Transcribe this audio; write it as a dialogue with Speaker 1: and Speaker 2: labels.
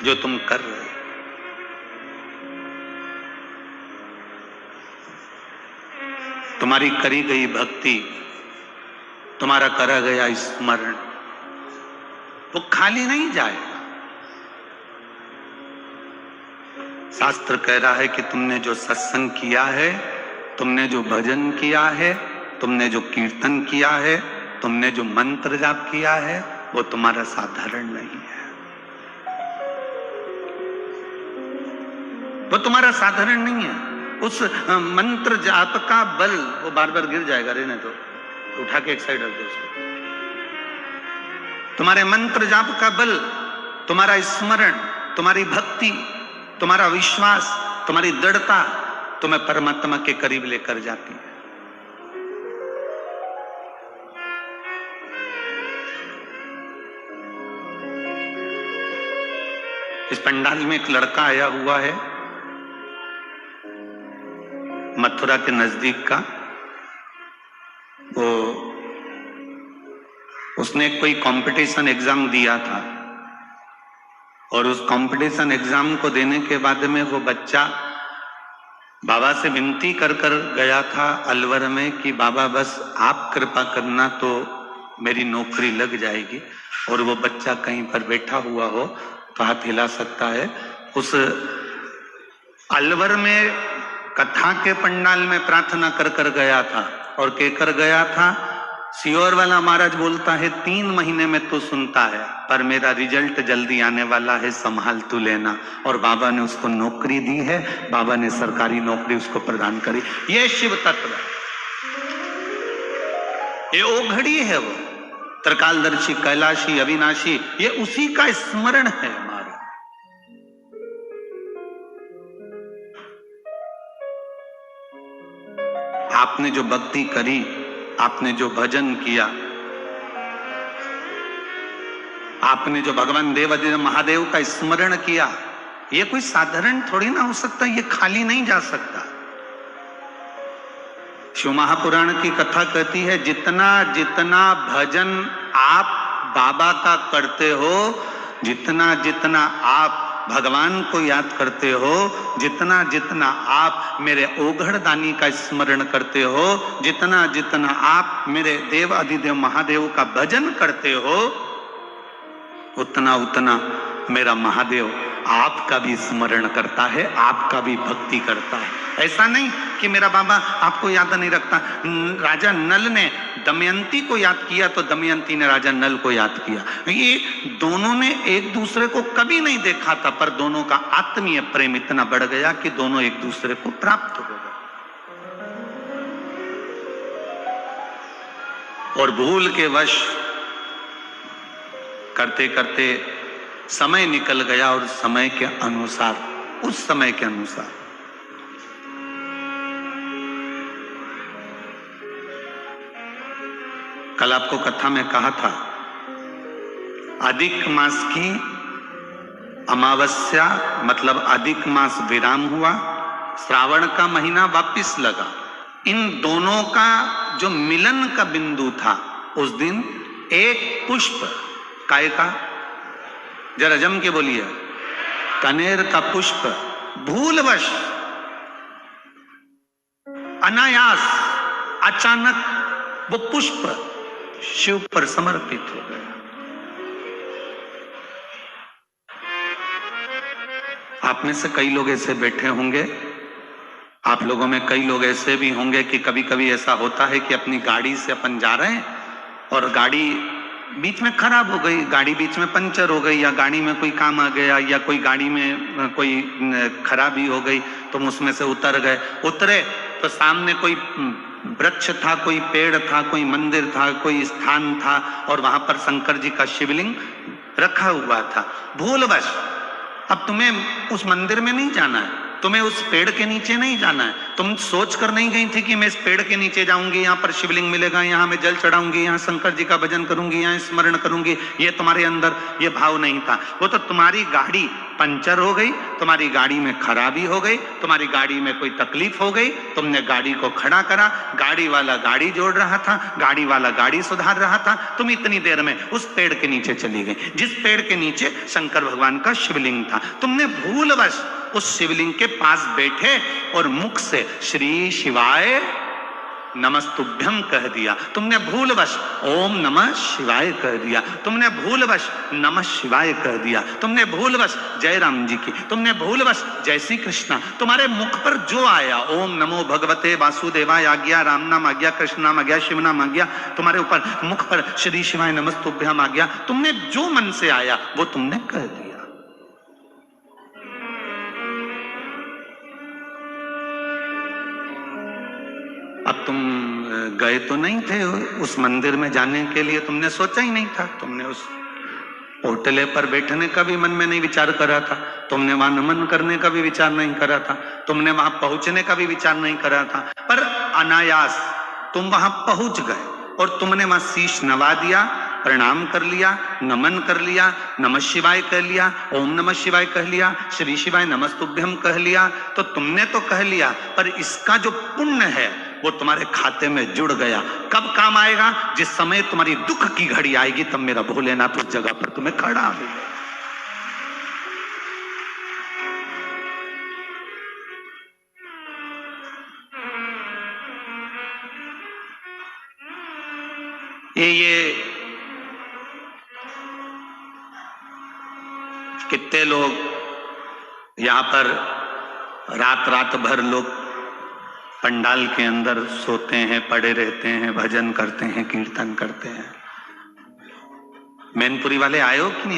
Speaker 1: जो तुम कर रहे हो। तुम्हारी करी गई भक्ति, तुम्हारा करा गया स्मरण वो खाली नहीं जाएगा। शास्त्र कह रहा है कि तुमने जो सत्संग किया है, तुमने जो भजन किया है, तुमने जो कीर्तन किया है, तुमने जो मंत्र जाप किया है, वो तुम्हारा साधारण नहीं है। वो तुम्हारा साधारण नहीं है। उस मंत्र जाप का बल, वो बार बार गिर जाएगा, रहने दो, उठा के एक साइड रख दो उसको। तुम्हारे मंत्र जाप का बल, तुम्हारा स्मरण, तुम्हारी भक्ति, तुम्हारा विश्वास, तुम्हारी दृढ़ता तुम्हें परमात्मा के करीब लेकर जाती है। इस पंडाल में एक लड़का आया हुआ है, मथुरा के नजदीक का। वो उसने कोई कंपटीशन एग्जाम दिया था और उस कंपटीशन एग्जाम को देने के बाद में वो बच्चा बाबा से विनती कर कर गया था अलवर में कि बाबा बस आप कृपा करना तो मेरी नौकरी लग जाएगी। और वो बच्चा कहीं पर बैठा हुआ हो तो हाथ हिला सकता है। उस अलवर में कथा के पंडाल में प्रार्थना कर कर गया था और कहकर गया था, सियोर वाला महाराज बोलता है 3 महीने में तू सुनता है, पर मेरा रिजल्ट जल्दी आने वाला है, संभाल तू लेना। और बाबा ने उसको नौकरी दी है, बाबा ने सरकारी नौकरी उसको प्रदान करी। ये शिव तत्व है, ये ओघड़ी है, वो त्रिकालदर्शी, कैलाशी, अविनाशी, ये उसी का स्मरण है हमारा। आपने जो भक्ति करी, आपने जो भजन किया, आपने जो भगवान देवाधिदेव महादेव का स्मरण किया, ये कोई साधारण थोड़ी ना हो सकता, ये खाली नहीं जा सकता। शिव महापुराण की कथा कहती है, जितना जितना भजन आप बाबा का करते हो, जितना जितना आप भगवान को याद करते हो, जितना जितना आप मेरे ओघड़दानी का स्मरण करते हो, जितना जितना आप मेरे देव अधिदेव महादेव का भजन करते हो, उतना उतना मेरा महादेव आपका भी स्मरण करता है, आपका भी भक्ति करता है। ऐसा नहीं कि मेरा बाबा आपको याद नहीं रखता। राजा नल ने दमयंती को याद किया तो दमयंती ने राजा नल को याद किया। ये दोनों ने एक दूसरे को कभी नहीं देखा था, पर दोनों का आत्मीय प्रेम इतना बढ़ गया कि दोनों एक दूसरे को प्राप्त हो गए। और भूल के वश करते करते समय निकल गया और समय के अनुसार, उस समय के अनुसार कल आपको कथा में कहा था, अधिक मास की अमावस्या मतलब अधिक मास विराम हुआ, श्रावण का महीना वापिस लगा। इन दोनों का जो मिलन का बिंदु था, उस दिन एक पुष्प, काय का, जरा जम के बोलिए, कनेर का पुष्प भूलवश, अनायास, अचानक वो पुष्प शिव पर समर्पित हो गया। आप में से कई लोग ऐसे बैठे होंगे, आप लोगों में कई लोग ऐसे भी होंगे कि कभी कभी ऐसा होता है कि अपनी गाड़ी से अपन जा रहे हैं और गाड़ी बीच में खराब हो गई, गाड़ी बीच में पंचर हो गई, या गाड़ी में कोई काम आ गया, या कोई गाड़ी में कोई खराबी हो गई, तुम उसमें से उतर गए। उतरे तो सामने कोई वृक्ष था, कोई पेड़ था, कोई मंदिर था, कोई स्थान था, और वहां पर शंकर जी का शिवलिंग रखा हुआ था। भूलवश अब तुम्हें उस मंदिर में नहीं जाना है, तुम्हें उस पेड़ के नीचे नहीं जाना है, तुम सोच कर नहीं गई थी कि मैं इस पेड़ के नीचे जाऊंगी, यहाँ पर शिवलिंग मिलेगा, यहाँ मैं जल चढ़ाऊंगी, यहाँ शंकर जी का भजन करूंगी, यहाँ स्मरण करूंगी। ये तुम्हारे अंदर ये भाव नहीं था। वो तो तुम्हारी गाड़ी पंचर हो गई, तुम्हारी गाड़ी में खराबी हो गई, तुम्हारी गाड़ी में कोई तकलीफ हो गई, तुमने गाड़ी को खड़ा करा, गाड़ी वाला गाड़ी जोड़ रहा था, गाड़ी वाला गाड़ी सुधार रहा था, तुम इतनी देर में उस पेड़ के नीचे चली गई जिस पेड़ के नीचे शंकर भगवान का शिवलिंग था। तुमने भूलवश उस शिवलिंग के पास बैठे और मुख से श्री शिवाय नमस्तुभ्यम कह दिया, तुमने भूलवश ओम नमः शिवाय कह दिया, तुमने भूलवश नमः शिवाय कह दिया, तुमने भूलवश जय राम जी की, तुमने भूलवश जय श्री कृष्णा, तुम्हारे मुख पर जो आया, ओम नमो भगवते वासुदेवाय आ गया, राम नाम आ गया, कृष्ण नाम आ गया, शिव नाम आ गया, तुम्हारे ऊपर मुख पर श्री शिवाय नमस्तुभ्यम आ गया, तुमने जो मन से आया वो तुमने कह दिया। अब तुम गए तो नहीं थे उस मंदिर में जाने के लिए, तुमने सोचा ही नहीं था, तुमने उस होटले पर बैठने का भी मन में नहीं विचार करा था, तुमने वहां नमन करने का भी विचार नहीं करा था, तुमने वहां पहुंचने का भी विचार नहीं करा था, पर अनायास तुम वहां पहुंच गए और तुमने वहां शीश नवा दिया, प्रणाम कर लिया, नमन कर लिया, नमः शिवाय कह लिया, ओम नमः शिवाय कह लिया, श्री शिवाय नमस्तुभ्यम कह लिया। तो तुमने तो कह लिया, पर इसका जो पुण्य है वो तुम्हारे खाते में जुड़ गया। कब काम आएगा? जिस समय तुम्हारी दुख की घड़ी आएगी, तब मेरा भोलेनाथ उस जगह पर तुम्हें खड़ा मिलेगा। ये कितने लोग यहां पर रात रात भर लोग पंडाल के अंदर सोते हैं, पड़े रहते हैं, भजन करते हैं, कीर्तन करते हैं। मैनपुरी वाले आए हो कि नहीं?